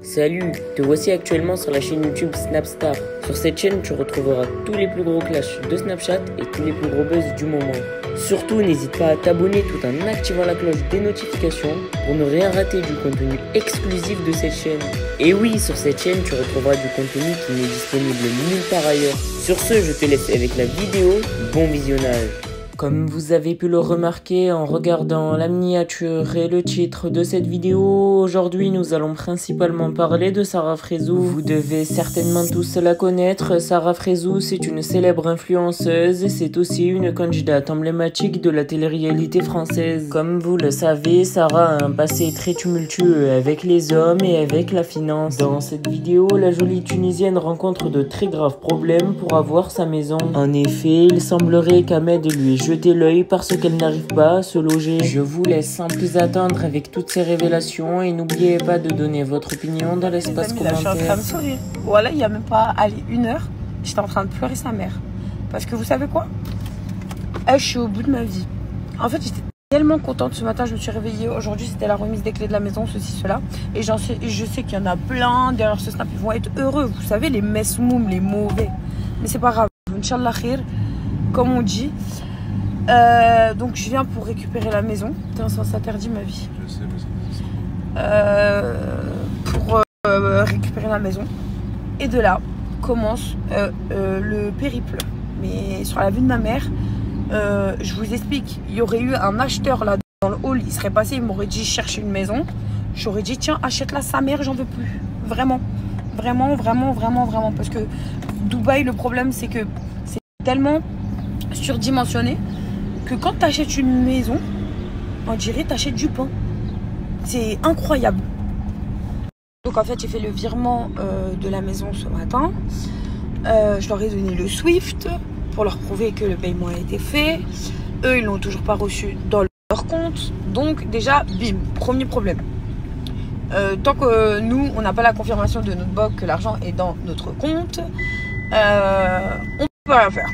Salut, te voici actuellement sur la chaîne YouTube Snapstar. Sur cette chaîne, tu retrouveras tous les plus gros clashs de Snapchat et tous les plus gros buzz du moment. Surtout, n'hésite pas à t'abonner tout en activant la cloche des notifications pour ne rien rater du contenu exclusif de cette chaîne. Et oui, sur cette chaîne, tu retrouveras du contenu qui n'est disponible nulle part ailleurs. Sur ce, je te laisse avec la vidéo. Bon visionnage. Comme vous avez pu le remarquer en regardant la miniature et le titre de cette vidéo, aujourd'hui nous allons principalement parler de Sarah Frézou. Vous devez certainement tous la connaître. Sarah Frézou, c'est une célèbre influenceuse et c'est aussi une candidate emblématique de la télé-réalité française. Comme vous le savez, Sarah a un passé très tumultueux avec les hommes et avec la finance. Dans cette vidéo, la jolie Tunisienne rencontre de très graves problèmes pour avoir sa maison. En effet, il semblerait qu'Ahmed lui ait jeté l'œil parce qu'elle n'arrive pas à se loger. Je vous laisse sans plus attendre avec toutes ces révélations et n'oubliez pas de donner votre opinion dans l'espace commentaire. Je suis en train de sourire. Voilà, il n'y a même pas une heure, j'étais en train de pleurer sa mère. Parce que vous savez quoi? Je suis au bout de ma vie. En fait, j'étais tellement contente ce matin, je me suis réveillée. Aujourd'hui, c'était la remise des clés de la maison, ceci, cela. Et je sais qu'il y en a plein derrière ce snap, ils vont être heureux. Vous savez, les mesmoum, les mauvais. Mais c'est pas grave. Inch'Allah khir, comme on dit. Donc je viens pour récupérer la maison. C'est un sens interdit ma vie. Je sais, mais c'est pour récupérer la maison. Et de là commence le périple. Mais sur la vue de ma mère, je vous explique. Il y aurait eu un acheteur là dans le hall. Il serait passé, il m'aurait dit cherche une maison. J'aurais dit tiens achète-la sa mère, j'en veux plus. Vraiment. Vraiment, vraiment, vraiment, vraiment. Parce que Dubaï, le problème c'est que c'est tellement surdimensionné que quand tu achètes une maison, on dirait que tu achètes du pain. C'est incroyable. Donc en fait, j'ai fait le virement de la maison ce matin. Je leur ai donné le Swift pour leur prouver que le paiement a été fait. Eux, ils l'ont toujours pas reçu dans leur compte. Donc déjà, bim, premier problème. Tant que nous, on n'a pas la confirmation de notre banque que l'argent est dans notre compte, on peut rien faire.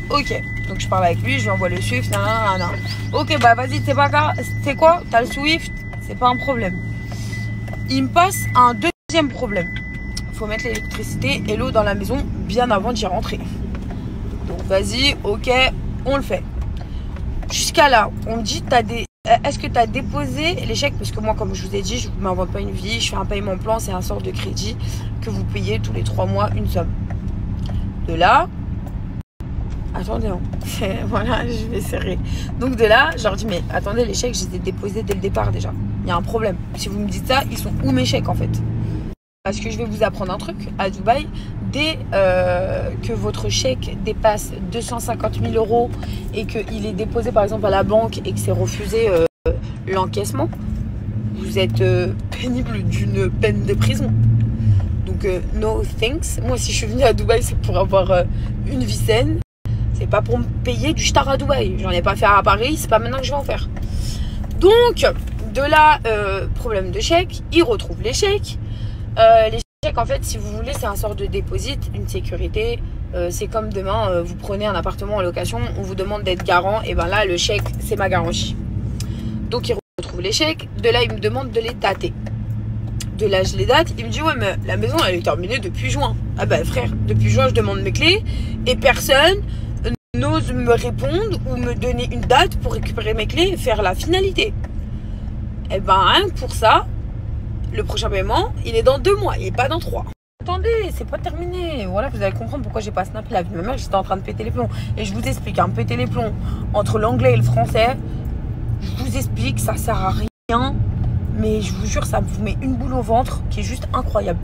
Ok, donc je parle avec lui, je lui envoie le Swift, ok, bah vas-y, c'est pas grave, c'est quoi? T'as le Swift, c'est pas un problème. Il me passe un deuxième problème. Il faut mettre l'électricité et l'eau dans la maison bien avant d'y rentrer. Donc vas-y, ok, on le fait. Jusqu'à là, on me dit, est-ce que tu as déposé les chèques? Parce que moi, comme je vous ai dit, je ne m'invente pas une vie, je fais un paiement plan, c'est un sort de crédit que vous payez tous les 3 mois une somme. De là... Attendez, hein. Voilà, je vais serrer. Donc de là, je leur dis, mais attendez, les chèques, je les ai déposés dès le départ déjà. Il y a un problème. Si vous me dites ça, ils sont où mes chèques en fait? Parce que je vais vous apprendre un truc. À Dubaï, dès que votre chèque dépasse 250 000 € et qu'il est déposé par exemple à la banque et que c'est refusé l'encaissement, vous êtes pénible d'une peine de prison. Donc no thanks. Moi, si je suis venue à Dubaï, c'est pour avoir une vie saine. C'est pas pour me payer du shtar à Dubaï. J'en ai pas fait à Paris, c'est pas maintenant que je vais en faire. Donc, de là, problème de chèque. Ils retrouvent les chèques. Les chèques, en fait, si vous voulez, c'est un sort de déposit, une sécurité. C'est comme demain, vous prenez un appartement en location, on vous demande d'être garant. Et ben là, le chèque, c'est ma garantie. Donc, ils retrouvent les chèques. De là, ils me demandent de les dater. De là, je les date. Il me dit, ouais, mais la maison, elle est terminée depuis juin. Ah ben, frère, depuis juin, je demande mes clés. Et personne n'ose me répondre ou me donner une date pour récupérer mes clés et faire la finalité. Et ben, rien que pour ça, le prochain paiement, il est dans 2 mois, il n'est pas dans 3. Attendez, c'est pas terminé. Voilà, vous allez comprendre pourquoi j'ai pas snappé la vie de ma mère. J'étais en train de péter les plombs. Et je vous explique, péter les plombs entre l'anglais et le français, je vous explique, ça sert à rien. Mais je vous jure, ça vous met une boule au ventre qui est juste incroyable.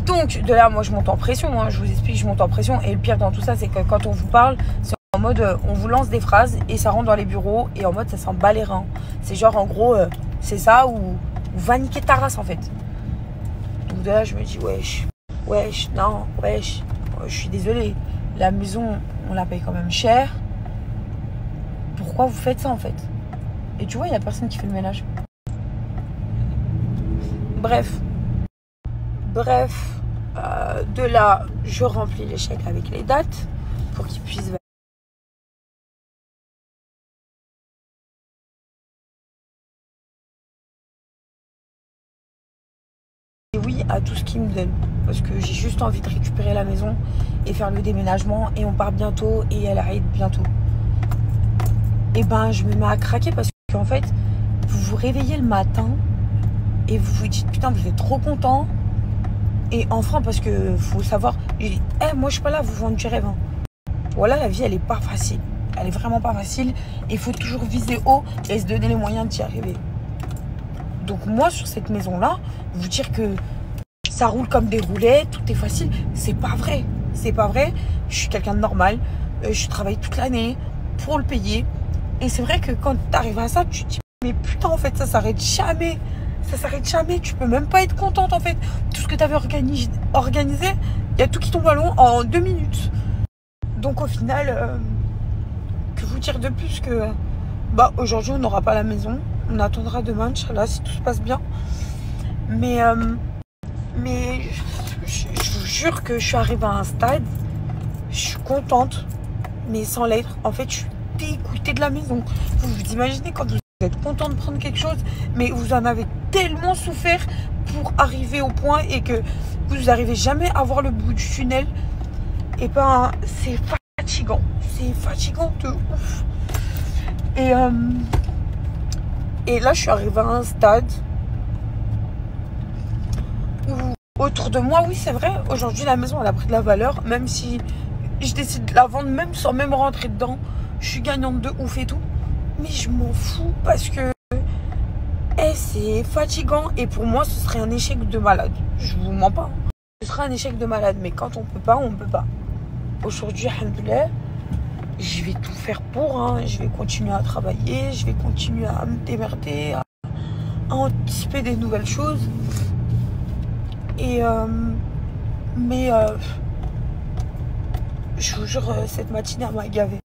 Donc, de là, moi, je monte en pression. Hein. Je vous explique, je monte en pression. Et le pire dans tout ça, c'est que quand on vous parle, c'est en mode, on vous lance des phrases et ça rentre dans les bureaux. Et en mode, ça s'en bat les reins. C'est genre, en gros, c'est ça ou va niquer ta race, en fait. Donc, de là, je me dis, wesh, non, wesh. Je suis désolée. La maison, on la paye quand même cher. Pourquoi vous faites ça, en fait? Et tu vois, il n'y a personne qui fait le ménage. Bref, de là, je remplis les chèques avec les dates pour qu'ils puissent oui à tout ce qu'ils me donnent. Parce que j'ai juste envie de récupérer la maison et faire le déménagement. Et on part bientôt et elle arrive bientôt. Et ben je me mets à craquer parce qu'en fait, vous vous réveillez le matin et vous vous dites putain vous êtes trop content. Et enfin parce que faut savoir, moi je suis pas là à vous vendre du rêve. Hein. Voilà, la vie elle est pas facile. Elle est vraiment pas facile. Il faut toujours viser haut et se donner les moyens d'y arriver. Donc moi sur cette maison là, vous dire que ça roule comme des roulettes, tout est facile, c'est pas vrai. C'est pas vrai. Je suis quelqu'un de normal. Je travaille toute l'année pour le payer. Et c'est vrai que quand tu arrives à ça, tu te dis mais putain en fait ça s'arrête jamais. Ça s'arrête jamais. Tu peux même pas être contente en fait. Tout ce que tu avais organisé, il y a tout qui tombe à l'eau en 2 minutes. Donc au final, que vous dire de plus que bah aujourd'hui on n'aura pas la maison. On attendra demain, Inch'Allah, si tout se passe bien. Mais je vous jure que je suis arrivée à un stade, je suis contente, mais sans l'être. En fait, je suis dégoûtée de la maison. Vous vous imaginez quand vous êtes content de prendre quelque chose, mais vous en avez tellement souffert pour arriver au point et que vous n'arrivez jamais à voir le bout du tunnel. Et ben, c'est fatigant. C'est fatigant de ouf. Et là, je suis arrivée à un stade où autour de moi, oui, c'est vrai, aujourd'hui, la maison, elle a pris de la valeur. Même si je décide de la vendre, même sans même rentrer dedans, je suis gagnante de ouf et tout. Mais je m'en fous parce que c'est fatigant. Et pour moi, ce serait un échec de malade. Je vous mens pas. Ce serait un échec de malade. Mais quand on peut pas, on peut pas. Aujourd'hui, alhamdoulilah, je vais tout faire pour. Hein. Je vais continuer à travailler. Je vais continuer à me démerder, à anticiper des nouvelles choses. Mais je vous jure, cette matinée, elle m'a gavé.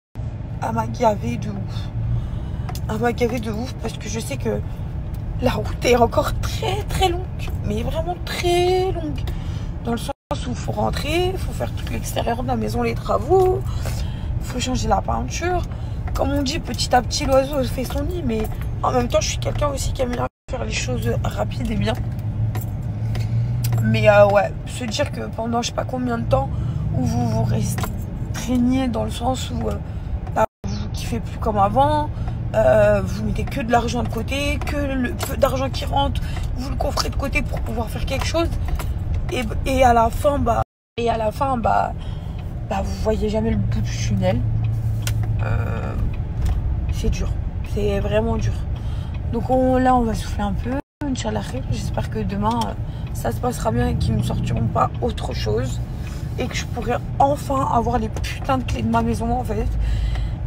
Elle m'a gavé de ouf. Elle m'a gavé de ouf parce que je sais que la route est encore très très longue. Mais vraiment très longue. Dans le sens où il faut rentrer, il faut faire tout l'extérieur de la maison, les travaux. Il faut changer la peinture. Comme on dit, petit à petit, l'oiseau fait son nid. Mais en même temps, je suis quelqu'un aussi qui aime bien faire les choses rapides et bien. Mais ouais, se dire que pendant je sais pas combien de temps où vous vous restreignez dans le sens où vous kiffez plus comme avant, vous mettez que de l'argent de côté, que le peu d'argent qui rentre, vous le coffrez de côté pour pouvoir faire quelque chose. Et à la fin, vous voyez jamais le bout du tunnel. C'est dur, c'est vraiment dur. Donc là, on va souffler un peu. Inch'Allah, j'espère que demain ça se passera bien et qu'ils ne me sortiront pas autre chose et que je pourrai enfin avoir les putains de clés de ma maison en fait.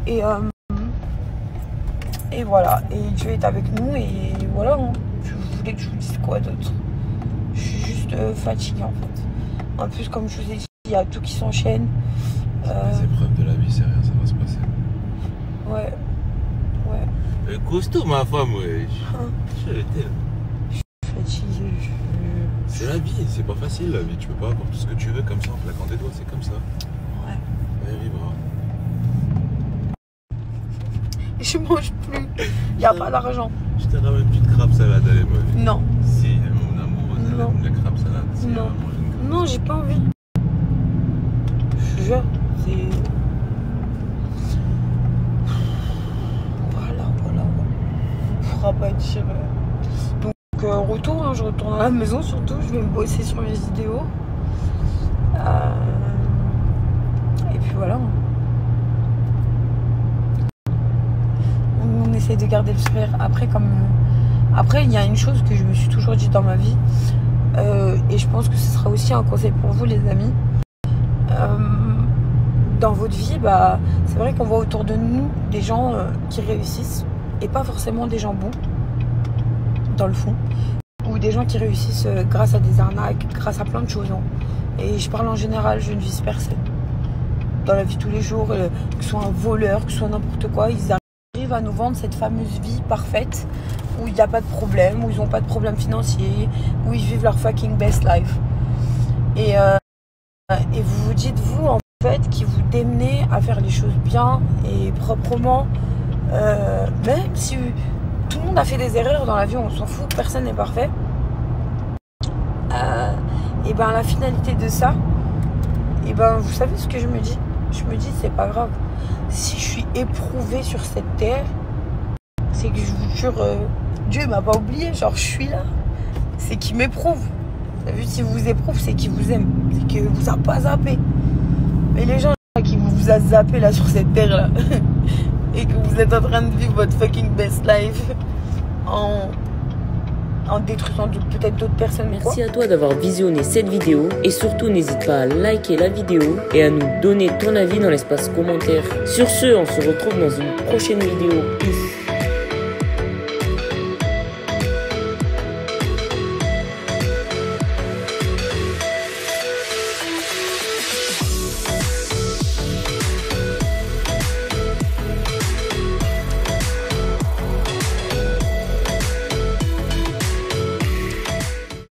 Et voilà, et Dieu est avec nous et voilà. Hein. Je voulais que je vous dise quoi d'autre. Je suis juste fatiguée en fait. En plus, comme je vous ai dit, il y a tout qui s'enchaîne. Les épreuves de la vie, c'est rien, ça va se passer. Ouais. Costaud ma femme, ouais. Fatiguée. C'est la vie, c'est pas facile la vie. Tu peux pas avoir tout ce que tu veux comme ça en claquant des doigts, c'est comme ça. Ouais. Elle arrivera. Je mange plus. Il n'y a pas d'argent. Je te ramène une petite crabe salade, allez, moi. Non. Si, mon amour, Non. la crabe salade. Si, Non. Non, j'ai pas envie. Je te jure, c'est. Voilà. On pourra pas dire. Donc, retour, hein, je retourne à la maison surtout. Je vais me bosser sur mes vidéos. Et puis voilà. On essaie de garder le sourire. Après, il y a une chose que je me suis toujours dit dans ma vie. Et je pense que ce sera aussi un conseil pour vous, les amis. Dans votre vie, c'est vrai qu'on voit autour de nous des gens qui réussissent et pas forcément des gens bons, dans le fond. Ou des gens qui réussissent grâce à des arnaques, grâce à plein de choses. Hein. Et je parle en général, je ne vise personne. Dans la vie de tous les jours, que ce soit un voleur, que ce soit n'importe quoi, ils arrivent à nous vendre cette fameuse vie parfaite où il n'y a pas de problème, où ils n'ont pas de problème financier, où ils vivent leur fucking best life. Et vous vous dites, vous, en fait, qui vous démenez à faire les choses bien et proprement, même si tout le monde a fait des erreurs dans la vie, on s'en fout, personne n'est parfait. Et ben la finalité de ça, et ben vous savez ce que je me dis? Je me dis c'est pas grave. Si je suis éprouvée sur cette terre, c'est que je vous jure, Dieu m'a pas oublié, genre je suis là. C'est qu'il m'éprouve. Vous avez vu, si vous éprouve, c'est qu'il vous aime. C'est qu'il vous a pas zappé. Mais les gens qui vous a zappé là sur cette terre là et que vous êtes en train de vivre votre fucking best life en détruisant peut-être d'autres personnes. Merci à toi d'avoir visionné cette vidéo et surtout n'hésite pas à liker la vidéo et à nous donner ton avis dans l'espace commentaire. Sur ce, on se retrouve dans une prochaine vidéo.